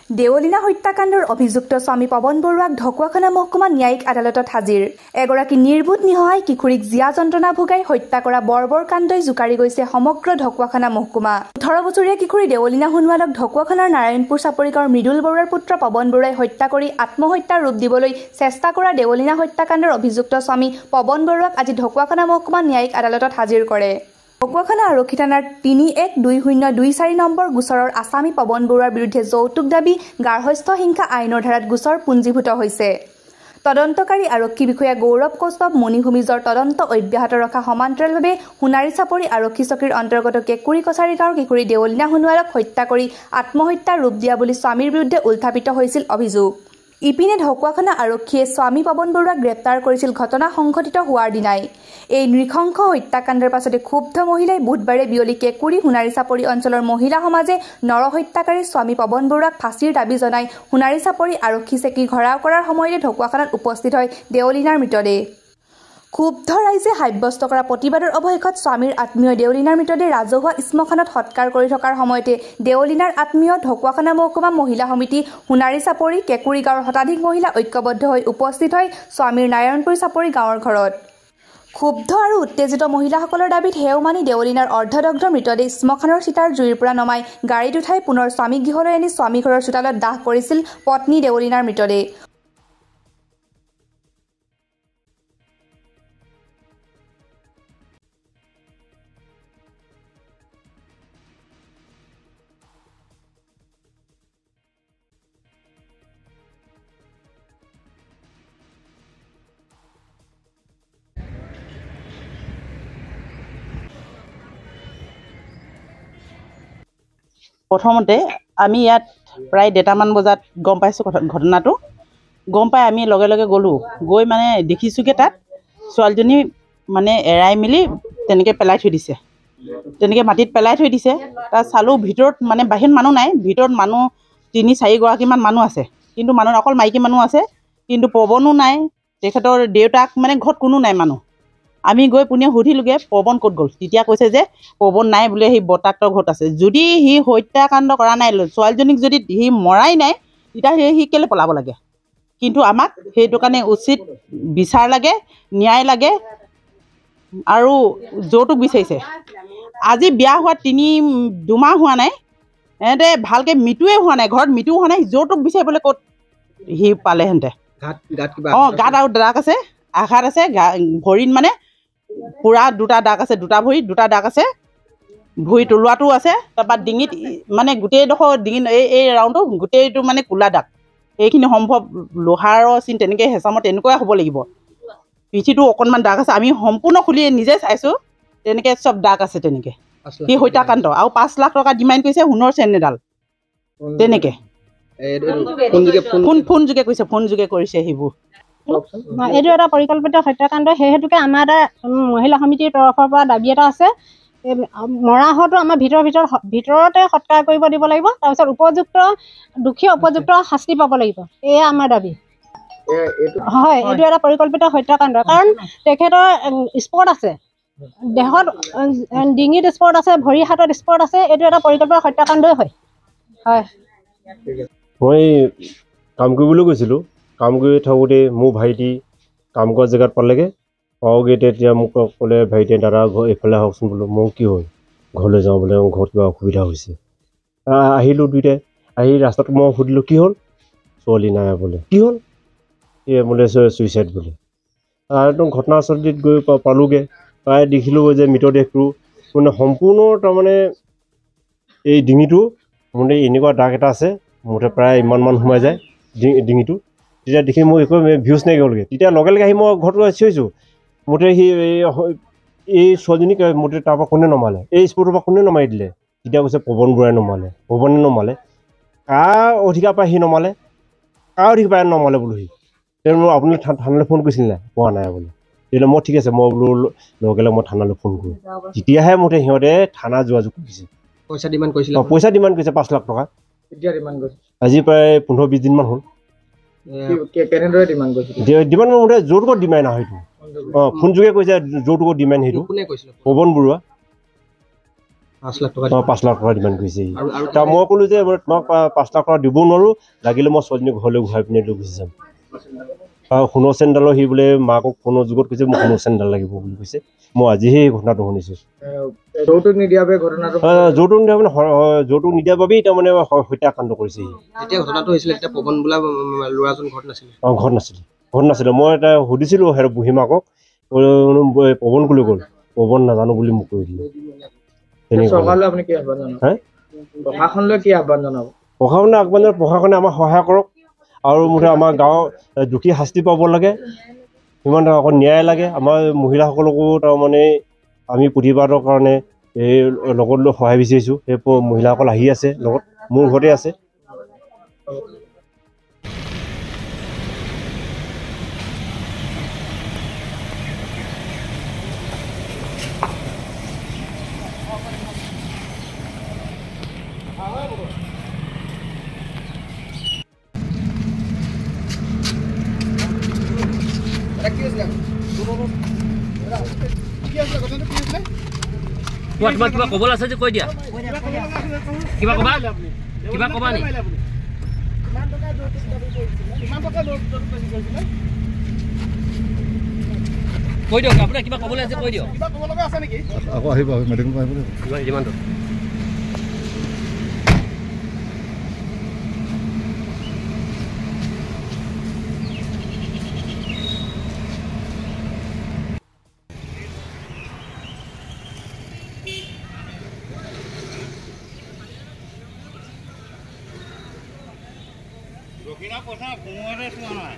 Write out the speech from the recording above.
দেৱলীনা হত্যাকাণ্ডৰ অভিযুক্ত স্বামী পৱন বৰুৱাক ঢকুৱাখানা মহকুমা ন্যায়িক আদালতত হাজিৰ। এগৰাকী নিৰ্বোধ নিসহায় কিশোৰীক জিয়া যন্ত্ৰণা ভোগাই হত্যা কৰা বৰ্বৰ কাণ্ডই জোকাৰি গৈছে সমগ্ৰ ঢকুৱাখানা মহকুমা। 18 বছৰীয়া কিশোৰী দেৱলীনা সোণোৱালক ঢকুৱাখানাৰ নাৰায়ণপুৰ চাপৰিগাঁৱৰ মৃদুল বৰুৱাৰ পুত্ৰ পৱন বৰুৱাই হত্যা কৰি আত্মহত্যাৰ ৰূপ দিবলৈ চেষ্টা কৰা দেৱলীনা হত্যাকাণ্ডৰ অভিযুক্ত স্বামী পৱন বৰুৱাক আজি ঢকুৱাখানা মহকুমা ন্যায়িক আদালতত হাজিৰ কৰে। ঢকুৱাখানা আৰক্ষী থানাৰ 312024 নম্বৰ গোচৰৰ আসামী পৱন বৰুৱাৰ বিৰুদ্ধে যৌতুক দাবী গাৰ্হস্থ্য হিংসা আইনৰ ধাৰাত গোচৰ পুঞ্জীভূত হৈছে। তদন্তকাৰী আৰক্ষী বিষয়া গৌৰৱ কৌস্তভ মণিভূমিজৰ তদন্ত অব্যাহত ৰখা সমান্তৰালভাৱে সোণাৰী চাপৰি আৰক্ষী চকীৰ অন্তৰ্গত কেঁকুৰি কছাৰী গাঁৱৰ কিশোৰী দেৱলীনা সোণোৱালক হত্যা কৰি আত্মহত্যাৰ ৰূপ দিয়া বুলি স্বামীৰ বিৰুদ্ধে উত্থাপিত হৈছিল অভিযোগ। ইপিনে ঢকুৱাখানা আৰক্ষীয়ে স্বামী পৱন বৰুৱাক গ্ৰেপ্তাৰ কৰিছিল ঘটনা সংঘটিত হোৱাৰ দিনাই। এই নৃশংস হত্যাকাণ্ডৰ পাছতে ক্ষুব্ধ মহিলাই বুধবাৰে বিয়লি কেঁকুৰি সোণাৰী চাপৰি অঞ্চলৰ মহিলা সমাজে নৰহত্যাকাৰী স্বামী পৱন বৰুৱাক ফাঁচীৰ দাবী জনাই সোণাৰী চাপৰি আৰক্ষী চেকি ঘেৰাও কৰাৰ সময়তে ঢকুৱাখানাত উপস্থিত হয় দেৱলীনাৰ মৃতদেহ। ক্ষুব্ধ ৰাইজে সাব্যস্ত কৰা প্ৰতিবাদৰ অৱশেষত স্বামীৰ আত্মীয় দেৱলীনাৰ মৃতদেহ ৰাজহুৱা শ্মশানত সৎকাৰ কৰি থকাৰ সময়তে দেৱলীনাৰ আত্মীয় ঢকুৱাখানা মহকুমা মহিলা সমিতি সোণাৰী চাপৰি কেঁকুৰি গাঁৱৰ শতাধিক মহিলা ঐক্যবদ্ধ হৈ উপস্থিত হয় স্বামীৰ নাৰায়ণপুৰ চাপৰি গাঁৱৰ ঘৰত। ক্ষুব্ধ আৰু উত্তেজিত মহিলাসকলৰ দাবীত হেও মানি দেৱলীনাৰ অৰ্ধদগ্ধ মৃতদেহ শ্মশানৰ চিতাৰ জুইৰ পৰা নমাই গাড়ীত উঠাই পুনৰ স্বামী গৃহলৈ আনি স্বামী ঘৰৰ চোতালত দাহ কৰিছিল পত্নী দেৱলীনাৰ মৃতদেহ। প্ৰথমতে আমি ইয়াত প্ৰায় 1:30মান বজাত গম পাইছোঁ ঘটনাটো। গম পাই আমি লগে লগে গ'লোঁ, গৈ মানে দেখিছোঁগৈ তাত ছোৱালীজনী মানে এৰাই মেলি তেনেকৈ পেলাই থৈ দিছে, তেনেকৈ মাটিত পেলাই থৈ দিছে। তাত চালোঁ ভিতৰত মানে বাহিৰত মানুহ নাই, ভিতৰত মানুহ 3-4 গৰাকীমান মানুহ আছে, কিন্তু মানুহ অকল মাইকী মানুহ আছে, কিন্তু পৱনো নাই, তেখেতৰ দেউতাক মানে ঘৰত কোনো নাই মানুহ। আমি গৈ পোনে সুধিলোঁগৈ পৱন ক'ত গ'ল, তেতিয়া কৈছে যে পৱন নাই বোলে, সি বৰ্তাকৰ ঘৰত আছে। যদি সি হত্যাকাণ্ড কৰা নাই, ছোৱালীজনীক যদি সি মৰাই নাই, তেতিয়া সি কেলৈ পলাব লাগে? কিন্তু আমাক সেইটো কাৰণে উচিত বিচাৰ লাগে, ন্যায় লাগে আৰু যৌতুক বিচাৰিছে। আজি বিয়া হোৱা 2 মাহ হোৱা নাই, সিহঁতে ভালকৈ মৃত্যুৱে হোৱা নাই, ঘৰত মৃত্যু হোৱা নাই, যৌতুক বিচাৰিবলৈ ক'ত সি পালে সিহঁতে? অঁ, গাত আৰু দাগ আছে, আঘাত আছে, ভৰিত মানে পুৰা 2টা দাগ আছে, 2টা ভৰিত 2টা দাগ আছে, ভৰি তলুৱাটো আছে, তাৰপৰা ডিঙিত মানে গোটেইডোখৰ ডিঙিত এই ৰাউণ্ডটো গোটেইটো মানে ক'লা দাগ। এইখিনি সম্ভৱ লোহাৰৰ চিন তেনেকৈ হেঁচামত তেনেকুৱাই হ'ব লাগিব। পিঠিটো অকণমান দাগ আছে, আমি সম্পূৰ্ণ খুলি নিজে চাইছোঁ, তেনেকৈ চব দাগ আছে। তেনেকৈ সি হত্যাকাণ্ড আৰু 5 লাখ টকা ডিমাণ্ড কৰিছে, সোণৰ চেইন এডাল, তেনেকৈ ফোনযোগে কৈছে, ফোনযোগে কৰিছে সেইবোৰ। এইটো এটা পৰিকল্পিত হত্যাকাণ্ড, সেইহেতুকে আমাৰ এটা মহিলা সমিতিৰ তৰফৰ পৰা দাবী এটা আছে, মৰা হোৱাটো আমাৰ ভিতৰতে সৎকাৰ কৰিব দিব লাগিব, তাৰপিছত উপযুক্ত দুখীয়া উপযুক্ত শাস্তি পাব লাগিব, এয়া আমাৰ দাবী। হয়, এইটো এটা পৰিকল্পিত হত্যাকাণ্ড, কাৰণ তেখেতৰ স্পট আছে, দেহত ডিঙিত স্পট আছে, ভৰি হাতত স্পট আছে, এইটো এটা পৰিকল্পিত হত্যাকাণ্ডই হয়। হয়, মই কাম কৰিবলৈ গৈছিলোঁ, কাম কৰি থাকোঁতে মোৰ ভাইটি কাম কৰা জেগাত পালেগৈ, পাওঁগৈ তেতিয়া মোক ক'লে ভাইটিয়ে দাদা এইফালে আহকচোন। বোলো মই কি হ'ল? ঘৰলৈ যাওঁ বোলে, মোৰ ঘৰত কিবা অসুবিধা হৈছে। আহিলোঁ দুইটাই, আহি ৰাস্তাত মই সুধিলোঁ কি হ'ল? ছোৱালী নাই বোলে। কি হ'ল? বোলে ছুইচাইড বোলে। একদম ঘটনাস্থলীত গৈ পালোঁগৈ, প্ৰায় দেখিলোঁ যে মৃতদেহটো মানে সম্পূৰ্ণ তাৰমানে এই ডিঙিটো মানে এনেকুৱা দাগ এটা আছে, মুঠতে প্ৰায় ইমানমান সোমাই যায় ডিঙিটো। তেতিয়া দেখি মোৰ একো ভিউজ নাইকিয়া হ'লগৈ। তেতিয়া লগে লগে আহি মই ঘৰটো চিঞৰিছোঁ, মুঠতে সি এই ছোৱালীজনীক মুঠতে তাৰপৰা কোনে নমালে, এই স্পটৰ পৰা কোনে নমাই দিলে? তেতিয়া কৈছে পৱন বৰুৱাই নমালে। পৱনে নমালে? কাৰ অধিকাৰ পাই সি নমালে? কাৰ অধিকাৰ পাই নমালে বোলো সি? তেওঁ আপুনি থানালৈ ফোন কৰিছিল নাই? পোৱা নাই বোলে। তেতিয়া মই ঠিক আছে, মই বোলো লগে লগে মই থানালৈ ফোন কৰোঁ। তেতিয়াহে মুঠতে সিহঁতে থানা যোগাযোগ কৰিছে। পইচা ডিমাণ্ড কৰিছিল? পইচা ডিমাণ্ড কৰিছে 5 লাখ টকা। আজি প্ৰায় 15-20 দিনমান হ'ল। কেনেদৰে ডিমাণ্ড কৰিছিল? ডিমাণ্ড মুঠতে যৌতুকৰ ডিমাণ্ড আৰু সেইটো। অঁ, ফোনযোগে কৈছে যৌতুকৰ ডিমাণ্ড, সেইটো পৱন বৰুৱা। 5 লাখ টকা 5 লাখ টকা ডিমাণ্ড কৰিছে আৰু তা মই ক'লো যে মই তোমাক 5 লাখ টকা দিব নোৱাৰোঁ লাগিলে মই ছোৱালীজনী ঘৰলৈ ঘূৰাই পিনে লৈ গুচি যাম আৰু সোণৰ চেইনডালৰ সি বোলে মাকক ফোনৰ যুগত কৈছে মোক সোণৰ চেইনডাল লাগিব বুলি কৈছে মই আজিহে এই ঘটনাটো শুনিছোঁ যৌতুক নিদিয়াৰ বাবে ঘটনাটো যৌতুক নিদিয়া মানে যৌতুক নিদিয়াৰ বাবেই তাৰমানে হত্যাকাণ্ড কৰিছে যেতিয়া ঘটনাটো হৈছিলে তেতিয়া পৱন বোলা ল'ৰাজন ঘৰত নাছিলে ঘৰত নাছিলে মই এটা সুধিছিলোঁ সেই বুঢ়ীমাকক পৱন ক'লৈ গ'ল পৱন নাজানো বুলি মোক কৈ দিলে চৰকাৰলৈ আপুনি কি আহ্বান জনাব প্ৰশাসনলৈ কি আহ্বান জনাব প্ৰশাসনে আমাক সহায় কৰক আৰু মুঠতে আমাৰ গাঁৱৰ দোষী শাস্তি পাব লাগে সিমান আকৌ ন্যায় লাগে আমাৰ মহিলাসকলকো তাৰমানে আমি প্ৰতিবাদৰ কাৰণে এই লগত লৈ সহায় বিচাৰিছোঁ সেই মহিলাসকল আহি আছে লগত মোৰ ঘৰতে আছে কিবা ক'বলৈ আছে যে কৈ দিয়া কিবা ক'বা নি কৈ দিয়ক আপোনাৰ কিবা ক'বলৈ আছে কৈ দিয়ক আকৌ আহিব মেডিকেল যিমানটো দক্ষিণা পইচা কোমোৱাতে চোৱা নাই